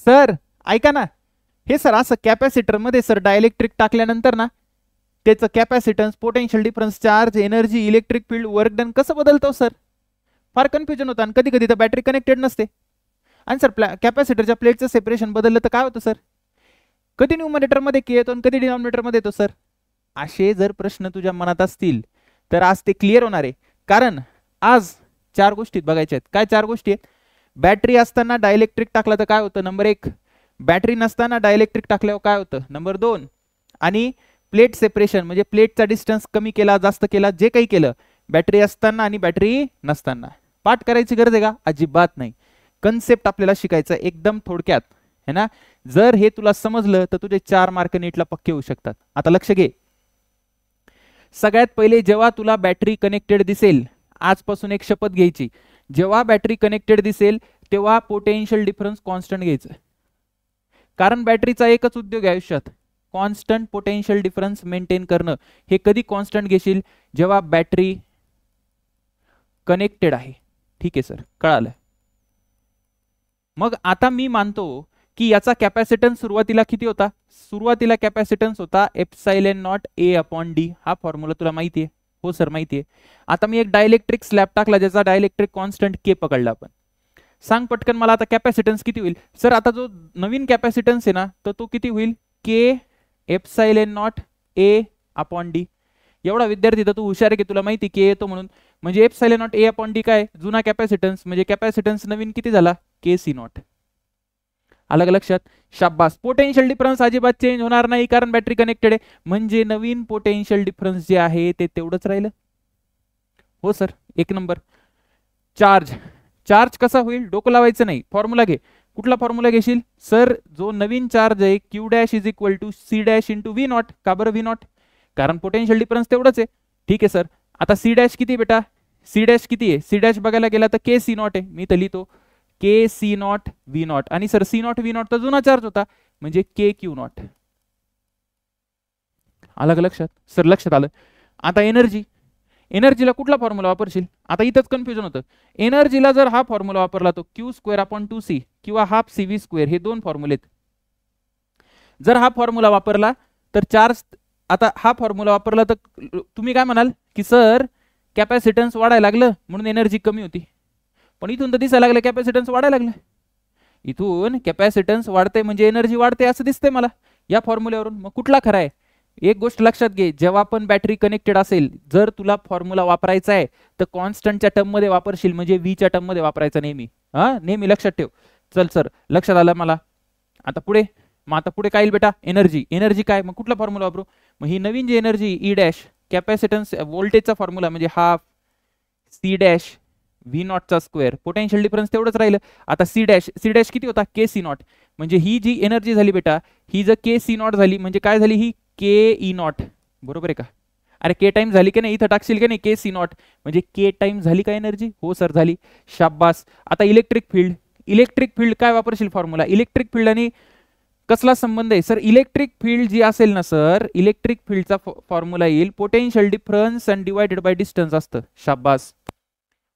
Sir ऐका ना, हे सर असं कॅपॅसिटर मध्ये सर डायलेक्ट्रिक टाकल्यानंतर ना त्याचं capacitance, potential difference, charge, energy, electric field, work done कसं बदलतो सर? फार कन्फ्युजन होतं आणि कधी कधी तर बॅटरी कनेक्टेड नसते. आणि सर कॅपॅसिटरच्या प्लेटचं सेपरेशन बदललं तर काय होतं सर? कधी न्यूमरेटर मध्ये के येतो आणि कधी डिनॉमिनेटर मध्ये येतो सर? असे जर प्रश्न तुझ्या मनात असतील तर आज ते क्लिअर होणार आहे. कारण आज 4 गोष्टी बघायच्या आहेत. काय 4 गोष्टी आहेत? बॅटरी असताना डायलेक्ट्रिक टाकला तर काय होतं नंबर 1, बॅटरी नसताना डायलेक्ट्रिक टाकल्यावर काय होतं नंबर 2, आणि प्लेट सेपरेशन म्हणजे प्लेटचा डिस्टन्स कमी केला जास्त केला जे काही केलं बॅटरी असताना आणि बॅटरी नसताना. पाठ करायची गरज आहे का? अजिबात नाही. कन्सेप्ट आपल्याला शिकायचं एकदम थोडक्यात है ना. जर हे तुला समजलं तर तुझे 4 मार्क नीटला पक्के होऊ शकतात. आता लक्ष घे. सगळ्यात पहिले जेव्हा तुला बॅटरी कनेक्टेड दिसेल, आजपासून एक शपथ घ्यायची, जेव्हा बॅटरी कनेक्टेड दिसेल तेव्हा पोटेन्शियल डिफरन्स कॉन्स्टंट घ्यायचं. कारण बॅटरीचा एकच उद्योग आहे आयुष्यात, कॉन्स्टंट पोटेन्शियल डिफरन्स मेंटेन करणं. हे कधी कॉन्स्टंट घेशील? जेव्हा बॅटरी कनेक्टेड आहे. ठीक आहे सर, कळालं. मग आता मी मानतो की याचा कॅपॅसिटन्स सुरुवातीला किती होता? सुरुवातीला कॅपॅसिटन्स होता epsilon not A upon D. हा फॉर्म्युला तुला माहिती आहे? हो सर माहिती आहे. आता मी एक डायलेक्ट्रिक स्लॅब टाकला ज्याचा डायलेक्ट्रिक कॉन्स्टंट के पकडला आपण. सांग पटकन मला आता कॅपॅसिटन्स किती होईल? सर आता जो नवीन कॅपॅसिटन्स आहे ना तर तो किती होईल? K epsilon not A upon D. एवढा विद्यार्थी तर तू हुशार आहे की तुला माहिती के येतो म्हणून. म्हणजे epsilon not A upon D काय? जुना कॅपॅसिटन्स. म्हणजे कॅपॅसिटन्स नवीन किती झाला? के सी नॉट. अलग लक्षात? शाबास. पोटेन्शियल डिफरन्स अजिबात चेंज होणार नाही कारण बॅटरी कनेक्टेड आहे. म्हणजे नवीन पोटेन्शियल डिफरन्स जे आहे ते तेवढंच राहिलं. हो सर, एक नंबर. चार्ज, चार्ज कसा होईल? डोकं लावायचं नाही, फॉर्म्युला घे. कुठला फॉर्म्युला घेशील? सर जो नवीन चार्ज आहे Q dash is equal to C dash into V naught. का बरं व्ही नॉट? कारण पोटेन्शियल डिफरन्स तेवढंच आहे. ठीक आहे सर. आता सी डॅश किती बेटा? सी डॅश किती आहे? सी डॅश बघायला गेला तर के सी नॉट आहे. मी तर लिहितो K C naught V naught. आणि sir C naught V naught तर जुना चार्ज होता म्हणजे के क्यू नॉट. अलग लक्षात? सर लक्षात आलं. आता एनर्जी, एनर्जीला कुठला फॉर्म्युला वापरशील? आता इथंच कन्फ्युजन होतं. एनर्जीला जर हा फॉर्म्युला वापरला तो क्यू स्क्वेअर अपॉन 2c किंवा हाफ सी व्ही स्क्वेअर, हे 2 फॉर्म्युले. जर हा फॉर्म्युला वापरला तर चार्ज, आता हा फॉर्म्युला वापरला तर तुम्ही काय म्हणाल की सर कॅपॅसिटन्स वाढायला लागलं म्हणून एनर्जी कमी होती. पण इथून तर दिसायला लागलं कॅपॅसिटन्स वाढायला लागलं. इथून कॅपॅसिटन्स वाढते म्हणजे एनर्जी वाढते असं दिसतंय मला या फॉर्म्युल्यावरून. मग कुठला खरा आहे? एक गोष्ट लक्षात घे, जेव्हा पण बॅटरी कनेक्टेड असेल, जर तुला फॉर्म्युला वापरायचा आहे तर कॉन्स्टंटच्या टर्म मध्ये वापरशील, म्हणजे व्हीच्या टर्म मध्ये वापरायचा नेहमी. नेहमी लक्षात ठेव. चल सर लक्षात आलं मला. आता पुढे, मग आता पुढे काय येईल बेटा? एनर्जी. एनर्जी काय? मग कुठला फॉर्म्युला वापरू? मग ही नवीन जी एनर्जी ई डॅश, कॅपॅसिटन्स व्होल्टेजचा फॉर्म्युला म्हणजे हाफ सी डॅश व्ही नॉटचा स्क्वेअर. पोटेन्शियल डिफरन्स तेवढंच राहिलं. आता सी डॅश, सी डॅश किती होता? K C not. म्हणजे ही जी एनर्जी झाली बेटा, ही जर के सी नॉट झाली म्हणजे काय झाली? ही के ई नॉट. बरोबर आहे का? अरे के टाइम झाली की नाही? इथं टाकशील की नाही के सी नॉट, म्हणजे के टाइम झाली का एनर्जी? हो सर झाली. शाबास. आता इलेक्ट्रिक फील्ड, इलेक्ट्रिक फील्ड काय वापरशील फॉर्म्युला? इलेक्ट्रिक फील्ड आणि कसला संबंध आहे सर? इलेक्ट्रिक फील्ड जी असेल ना सर, इलेक्ट्रिक फील्डचा फॉर्म्युला येईल potential difference and divided by distance असतं. शाबास.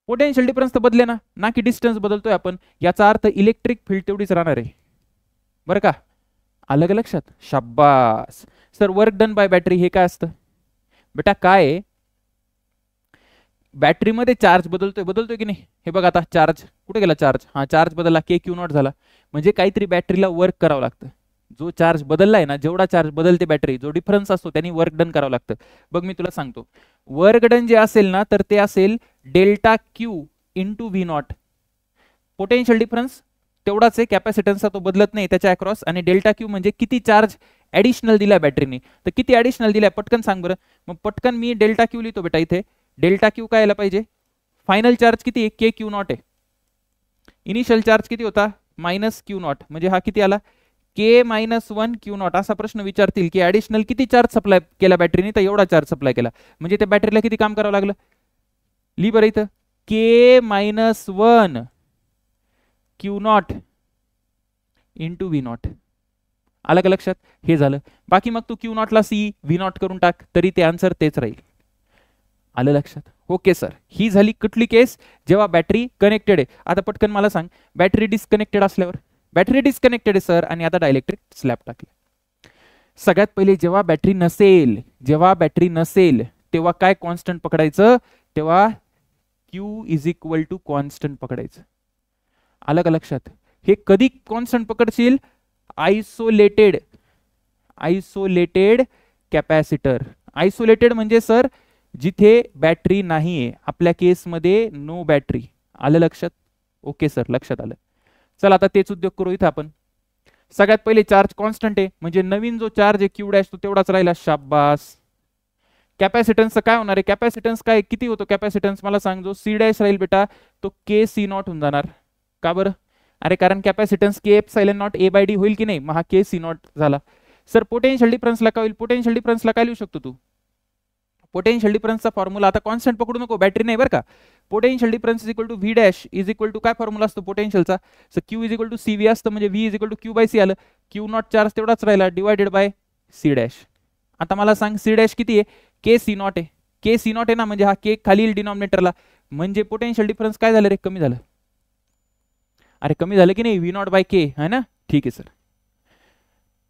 पोटेन्शियल डिफरन्स तर बदले ना की डिस्टन्स बदलतोय आपण, याचा अर्थ इलेक्ट्रिक फील्ड तेवढीच राहणार आहे. बरं का? अलग लक्षात? शाबास. Sir work done by battery हे काय असतं बेटा? काय बॅटरीमध्ये चार्ज बदलतोय की नाही? हे बघ आता चार्ज कुठे गेला? चार्ज, हा चार्ज बदलला, के क्यू नॉट झाला. म्हणजे काहीतरी बॅटरीला वर्क करावं लागतं. जो चार्ज बदललाय ना, जेवढा चार्ज बदलते बॅटरी, जो डिफरन्स असतो त्यांनी वर्क डन करावं लागतं. बघ मी तुला सांगतो, वर्क डन जे असेल ना तर ते असेल delta Q into V not. Potential difference तेवढाच आहे, कॅपॅसिटन्सचा तो बदलत नाही त्याच्या अक्रॉस. आणि डेल्टा क्यू म्हणजे किती चार्ज ऍडिशनल दिलाय बॅटरीने. तर किती ऍडिशनल दिलाय पटकन सांग बरं. मग पटकन मी डेल्टा क्यू लिहितो बेटा इथे. डेल्टा क्यू काय यायला पाहिजे? फायनल चार्ज किती आहे? के क्यू नॉट आहे. इनिशियल चार्ज किती होता? Minus Q not. म्हणजे हा किती आला? के मायनस 1 क्यू नॉट. असा प्रश्न विचारतील की ऍडिशनल किती चार्ज सप्लाय केला बॅटरीने, तर एवढा चार्ज सप्लाय केला. म्हणजे त्या बॅटरीला किती काम करावं लागलं? लिहि बरं इथं, K minus 1 Q not into V not. आलं का लक्षात? हे झालं. बाकी मग तू क्यू नॉटला सी व्ही नॉट करून टाक, तरी ते आन्सर तेच राहील. आलं लक्षात? Okay sir. ही झाली कुठली केस? जेव्हा बॅटरी कनेक्टेड आहे. आता पटकन मला सांग, बॅटरी डिस्कनेक्टेड असल्यावर बॅटरी डिस्कनेक्टेड आहे सर आणि आता डायलेक्ट्रिक स्लॅब टाकले. सगळ्यात पहिले जेव्हा बॅटरी नसेल तेव्हा काय कॉन्स्टंट पकडायचं, तेव्हा Q is equal to constant पकडायचं. आलं का लक्षात? हे कधी कॉन्स्टंट पकडशील? Isolated capacitor. आयसोलेटेड म्हणजे सर जिथे बॅटरी नाहीये, आपल्या केसमध्ये नो बॅटरी. आलं लक्षात? ओके सर, लक्षात आलं. चला आता तेच उद्योग करू इथं आपण. सगळ्यात पहिले चार्ज कॉन्स्टंट आहे म्हणजे नवीन जो चार्ज आहे क्यू डॅश तो तेवढाच राहिला. शाबास. कॅपॅसिटन्सचं काय होणार आहे? कॅपॅसिटन्स काय किती होतो कॅपॅसिटन्स मला सांग. जो सी डॅश राहील बेटा तो के सी नॉट होऊन जाणार. का बरं? अरे कारण capacitance K epsilon not A by D होईल की नाही, मग हा के सी नॉट झाला. सर पोटेन्शियल डिफरन्सला काय होईल? पोटेन्शियल डिफरन्सला काय लिहू शकतो तू? पोटेन्शियल डिफरन्सचा फॉर्म्युला आता कॉन्स्टंट पकडू नको, बॅटरी नाही बरं का. Potential difference is equal to V dash is equal to काय फॉर्म्युला असतो पोटेन्शियलचा? Sir Q is equal to C V असतं, म्हणजे V is equal to Q by C आलं. क्यू नॉट चार्ज तेवढाच राहिला डिवायडेड बाय सी डॅश. आता मला सांग सी डॅश किती आहे? के सी नॉट आहे. के सी नॉट आहे ना, म्हणजे हा के खाली येईल डिनॉमिनेटरला, म्हणजे पोटेन्शियल डिफरन्स काय झालं रे? कमी झालं. अरे कमी झालं की नाही? व्ही नॉट बाय के है ना. ठीक आहे सर.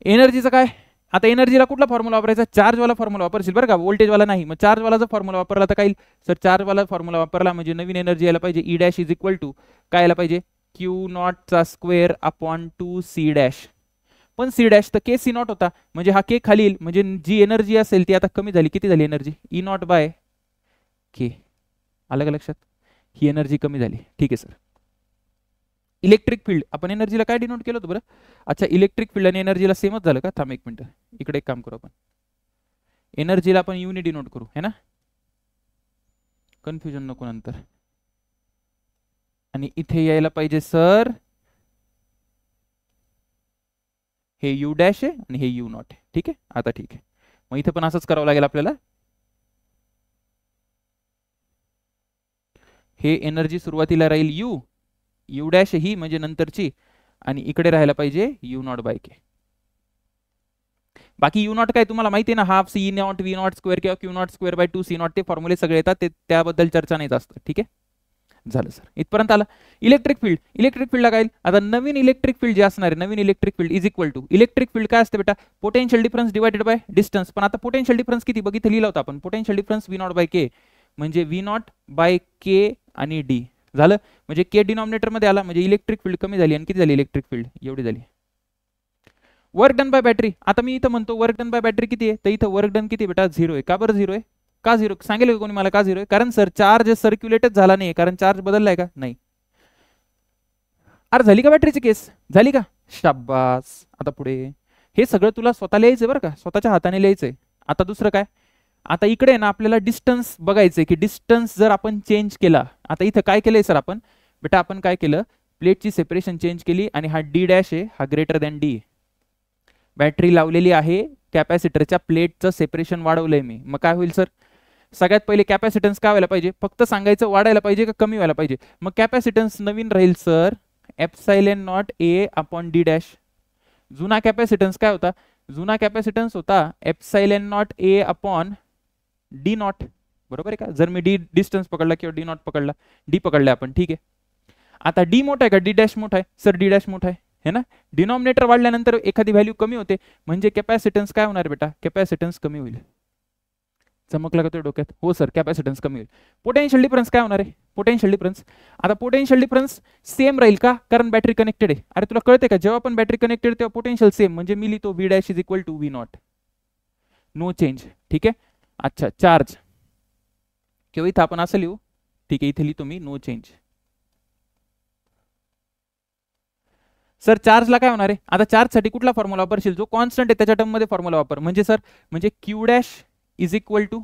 एनर्जीचं काय? आता एनर्जीला कुठला फॉर्म्युला वापरायचा? चार्जवाला फॉर्म्युला वापरशील बरं का, व्होल्टेजवाला नाही. मग चार्जवाला जर फॉर्म्युला वापरला तर काय? सर चार्जवाला फॉर्म्युला वापरला म्हणजे नवीन एनर्जी यायला पाहिजे E dash is equal to काय यायला पाहिजे? क्यू नॉटचा स्क्वेअर अपॉन 2 सी डॅश. पण सी डॅश तर के सी नॉट होता, म्हणजे हा के खाली येईल, म्हणजे जी एनर्जी असेल ती आता कमी झाली. किती झाली एनर्जी? ई नॉट बाय के. आलं का लक्षात? ही एनर्जी कमी झाली. ठीक आहे सर. इलेक्ट्रिक फील्ड आपण एनर्जीला काय डिनोट केलं होतं बरं? अच्छा, इलेक्ट्रिक फील्ड आणि एनर्जीला सेमच झालं का? थांब एक मिनिट, इकडे एक काम करू आपण. एनर्जीला आपण युनि डिनोट करू है ना, कन्फ्युजन नको नंतर. आणि इथे यायला पाहिजे सर हे यू डॅश आहे आणि हे यू नॉट आहे. ठीक आहे, आता ठीक आहे. मग इथे पण असंच करावं लागेल आपल्याला. हे एनर्जी सुरुवातीला राहील यू, यू डॅश ही म्हणजे नंतरची, आणि इकडे राहायला पाहिजे यू नॉट बाय के. बाकी यू नॉट काय तुम्हाला माहिती आहे ना, half C naught V naught square किंवा Q naught square by 2 C naught, ते फॉर्म्युले सगळे येतात, ते त्याबद्दल चर्चा नाही जास्त. ठीक आहे, झालं सर, इथपर्यंत आलं. इलेक्ट्रिक फील्ड, इलेक्ट्रिक फील्डला काय? आता नवीन इलेक्ट्रिक फील्ड जे असणार आहे, नवीन electric field is equal to, electric field काय असते बेटा? Potential difference divided by distance. पण आता पोटेन्शियल डिफरन्स किती बघितलं, लिहिलं होतं आपण. Potential difference V naught by K, म्हणजे व्ही नॉट बाय के आणि डी झालं. म्हणजे के डिनॉमिनेटर मध्ये आला, म्हणजे इलेक्ट्रिक फील्ड कमी झाली. आणि किती झाली इलेक्ट्रिक फील्ड? एवढी झाली. वर्क डन बाय बॅटरी, आता मी इथं म्हणतो वर्क डन बाय बॅटरी किती आहे, तर इथं वर्क डन किती बेटा? 0 आहे. का बरं 0 आहे? का 0 सांगेल का कोणी मला? का 0 आहे? कारण सर चार्ज सर्क्युलेटच झाला नाही, कारण चार्ज बदललाय का? नाही. अरे झाली का बॅटरीची केस? झाली का? शाबास. आता पुढे हे सगळं तुला स्वतः लिहायचंय बरं का, स्वतःच्या हाताने लिहायचंय. आता दुसरं काय? आता इकडे ना आपल्याला डिस्टन्स बघायचंय की डिस्टन्स जर आपण चेंज केला, आता इथं काय केलंय सर आपण? बेटा आपण काय केलं? प्लेटची सेपरेशन चेंज केली आणि हा डी डॅश आहे हा ग्रेटर दॅन डी. बॅटरी लावलेली आहे, कॅपॅसिटरच्या प्लेटचं सेपरेशन वाढवलंय मी. मग काय होईल सर? सगळ्यात पहिले कॅपॅसिटन्स काय व्हायला पाहिजे? फक्त सांगायचं वाढायला पाहिजे का कमी व्हायला पाहिजे? मग कॅपॅसिटन्स नवीन राहील sir epsilon not A upon D dash. जुना कॅपॅसिटन्स काय होता? जुना कॅपॅसिटन्स होता epsilon not A upon D not. बरोबर आहे का? जर मी डी डिस्टन्स पकडला किंवा डी नॉट पकडला, डी पकडला आपण. ठीक आहे, आता डी मोठा आहे का डी डॅश मोठा आहे? सर डी डॅश मोठा आहे ना. डिनॉमिनेटर वाढल्यानंतर एखादी व्हॅल्यू कमी होते, म्हणजे कॅपॅसिटन्स काय होणार बेटा? कॅपॅसिटन्स कमी होईल. चमकला का तो डोक्यात? हो सर, कॅपॅसिटन्स कमी होईल. पोटेन्शियल डिफरन्स काय होणार आहे? पोटेन्शियल डिफरन्स, आता पोटेन्शियल डिफरन्स सेम राहील का? कारण बॅटरी कनेक्टेड आहे. अरे तुला कळते का, जेव्हा पण बॅटरी कनेक्टेड तेव्हा पोटेन्शियल सेम, म्हणजे मी लिहितो V dash is equal to V naught, no change. ठीक आहे. अच्छा, चार्ज किंवा इथं आपण असं लिहू. ठीक आहे, इथे लिहितो मी नो चेंज. सर चार्जला काय होणार आहे? आता चार्जसाठी कुठला फॉर्म्युला वापरशील? जो कॉन्स्टंट आहे त्याच्या टर्म मध्ये फॉर्म्युला वापर. म्हणजे सर म्हणजे Q dash is equal to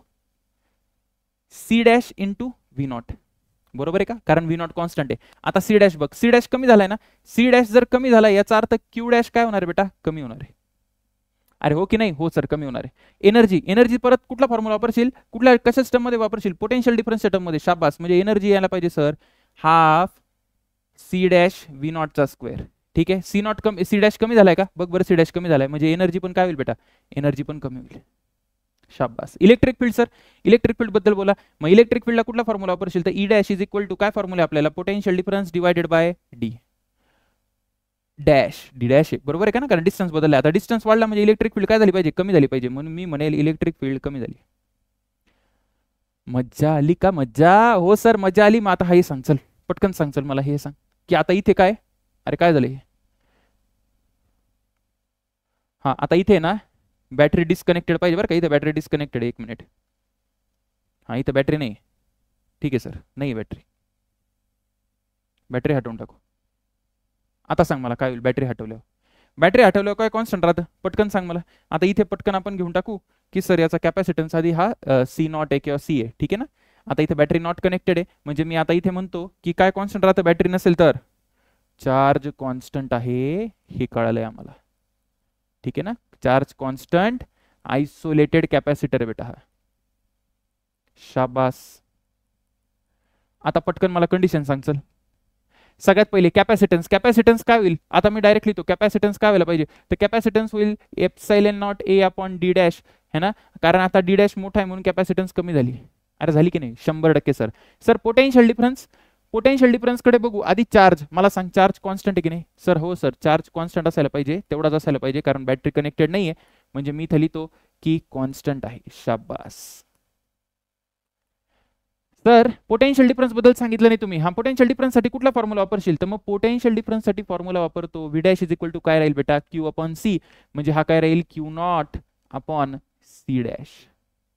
C dash into V naught. बरोबर आहे का? कारण व्ही नॉट कॉन्स्टंट आहे. आता सी डॅश बघ, सी डॅश कमी झालाय ना. सी डॅश जर कमी झाला याचा अर्थ क्यू डॅश काय होणार आहे बेटा? कमी होणार आहे. अरे हो की नाही? हो सर, कमी होणार आहे. एनर्जी, एनर्जी परत कुठला फॉर्म्युला वापरशील? कुठल्या कशाच टर्म मध्ये वापरशील? पोटेन्शियल डिफरन्सच्या टर्म मध्ये. शाबास. म्हणजे एनर्जी यायला पाहिजे sir half C dash V नॉटचा स्क्वेअर. ठीक आहे, सी नॉट कमी, सी डॅश कमी झालाय का? बघ बरं, सी डॅश कमी झालाय म्हणजे एनर्जी पण काय होईल बेटा? एनर्जी पण कमी होईल. शाबास. Electric field, sir electric field बद्दल बोला. मग इलेक्ट्रिक फील्डला कुठला फॉर्म्युला वापरशील? तर E dash is equal to काय फॉर्म्युला आपल्याला? Potential difference divided by D. Dash D dash आहे, बरोबर आहे का ना, कारण डिस्टन्स बदलला. आता डिस्टन्स वाढला म्हणजे इलेक्ट्रिक फील्ड काय झाली पाहिजे, कमी झाली पाहिजे, म्हणून मी म्हणेल इलेक्ट्रिक फील्ड कमी झाली. मज्जा आली का, मज्जा, हो सर मज्जा आली. मग आता हे सांग, चल पटकन सांग, चल मला हे सांग की आता इथे काय, अरे काय झालं हे, हा आता इथे ना बॅटरी डिस्कनेक्टेड पाहिजे बरं का, इथे बॅटरी डिस्कनेक्टेड आहे, 1 मिनिट, हा इथं बॅटरी नाही, ठीक आहे सर, नाही बॅटरी, बॅटरी हटवून टाकू. आता सांग मला काय होईल बॅटरी हटवल्यावर, बॅटरी हटवल्यावर काय कॉन्स्टंट राहतं, पटकन सांग मला. आता इथे पटकन आपण घेऊन टाकू की सर याचा कॅपॅसिटन्स आधी हा सी नॉट आहे किंवा सी आहे, ठीक आहे ना. आता इथे बॅटरी नॉट कनेक्टेड आहे, म्हणजे मी आता इथे म्हणतो की काय कॉन्स्टंट राहतं बॅटरी नसेल तर, चार्ज कॉन्स्टंट आहे, हे कळालंय आम्हाला, ठीक आहे ना. चार्ज कॉन्स्टंट, आयसोलेटेड कॅपॅसिटर बेटा हा, शाबास. आता पटकन मला कंडिशन सांग चल. सगळ्यात पहिले कॅपॅसिटन्स, कॅपॅसिटन्स काय होईल, आता मी डायरेक्ट लिहितो कॅपॅसिटन्स काय व्हायला पाहिजे, तर कॅपॅसिटन्स होईल epsilon not A upon D dash, है ना, कारण आता डी डॅश मोठा आहे म्हणून कॅपॅसिटन्स कमी झाली. अरे झाली की नाही, 100% sir. Sir potential difference, potential difference कडे बघू आधी. चार्ज मला सांग, चार्ज कॉन्स्टंट आहे की नाही, सर हो सर चार्ज कॉन्स्टंट असायला पाहिजे, तेवढाच असायला पाहिजे, कारण बॅटरी कनेक्टेड नाहीये, म्हणजे मी इथं लिहितो की कॉन्स्टंट आहे, शाबास. तर पोटेन्शियल डिफरन्स बद्दल सांगितलं नाही तुम्ही, हा पोटेन्शियल डिफरन्स साठी कुठला फॉर्म्युला वापरशील, तर मग पोटेन्शियल डिफरन्स साठी फॉर्म्युला वापरतो V dash is equal to काय राहील बेटा, क्यू अपॉन सी, म्हणजे हा काय राहील Q naught upon C dash.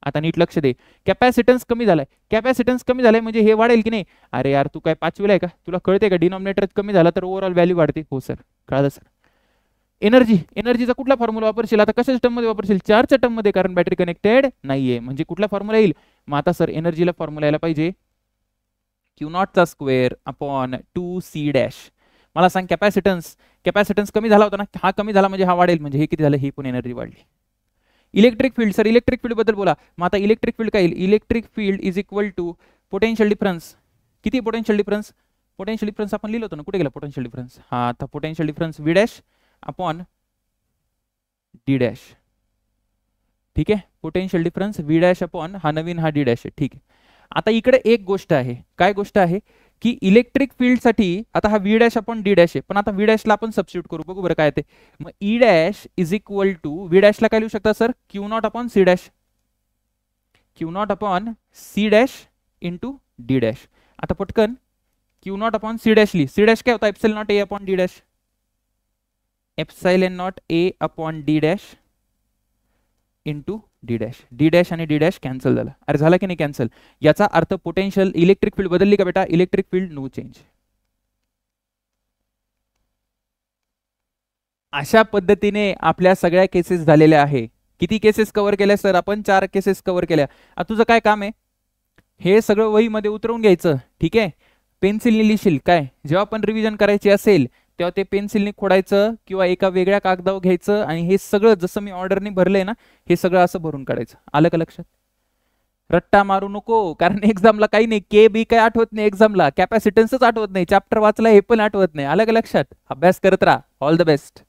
आता नीट लक्ष दे, कॅपॅसिटन्स कमी झालाय, कॅपॅसिटन्स कमी झालाय म्हणजे हे वाढेल की नाही. अरे यार तू काय 5वीला आहे का, तुला कळते का डिनॉमिनेटर कमी झाला तर ओव्हरऑल व्हॅल्यू वाढते, हो सर कळलं सर. एनर्जी, एनर्जीचा कुठला फॉर्म्युला वापरशील, आता कशाच्या टर्म मध्ये वापरशील, चार्जच्या टर्म मध्ये, कारण बॅटरी कनेक्टेड नाहीये, म्हणजे कुठला फॉर्म्युला येईल. मग आता सर एनर्जीला फॉर्म्युला यायला पाहिजे क्यू नॉटचा स्क्वेअर अपॉन 2c डॅश. मला सांग कॅपॅसिटन्स, कॅपॅसिटन्स कमी झाला होता ना, हा कमी झाला म्हणजे हा वाढेल, म्हणजे हे किती झालं, ही पण एनर्जी वाढली. Electric field, sir electric field बद्दल बोला. मग आता इलेक्ट्रिक फील्ड काय येईल, electric field is equal to potential difference. किती पोटेन्शियल डिफरन्स, पोटेन्शियल डिफरन्स आपण लिहिलो होतो ना, कुठे गेला पोटेन्शियल डिफरन्स, हा आता potential difference V dash upon D dash, ठीक आहे. Potential difference V dash upon हा नवीन हा डी डॅश आहे, ठीक आहे. आता इकडे एक गोष्ट आहे, काय गोष्ट आहे की इलेक्ट्रिक फील्ड साठी आता हा V dash upon D dash आहे, पण आता व्ही डॅशला आपण सबस्टिट्यूट करू, बघू बरं काय ते. मग E dash is equal to V डॅशला काय लिहू शकता sir, Q naught upon C dash, Q naught upon C dash into D dash. आता पटकन Q naught upon C dash ली, सी डॅश काय होता epsilon not A upon D dash, epsilon not A upon D dash into D dash. D dash आणि D dash cancel झाला, अरे झाला की नाही कॅन्सल. याचा अर्थ पोटेन्शियल इलेक्ट्रिक फील्ड बदलली का बेटा, इलेक्ट्रिक फील्ड नो चेंज. अशा पद्धतीने आपल्या सगळ्या केसेस झालेल्या आहे. किती केसेस कव्हर केल्या सर आपण, 4 केसेस कव्हर केल्या. आता तुझं काय काम आहे, हे सगळं वहीमध्ये उतरवून घ्यायचं, ठीक आहे. पेन्सिलने लिहिशील काय, जेव्हा पण रिव्हिजन करायची असेल तेव्हा ते पेन्सिलने खोडायचं किंवा एका वेगळ्या कागदावर घ्यायचं आणि हे सगळं जसं मी ऑर्डरने भरलंय ना, हे सगळं असं भरून काढायचं. आलं का लक्षात, रट्टा मारू नको, कारण एक्झामला काही नाही, के बी काय आठवत नाही, एक्झामला कॅपॅसिटन्सच आठवत नाही, चॅप्टर वाचला हे पण आठवत नाही. आलं का लक्षात, अभ्यास करत राहा. All the best.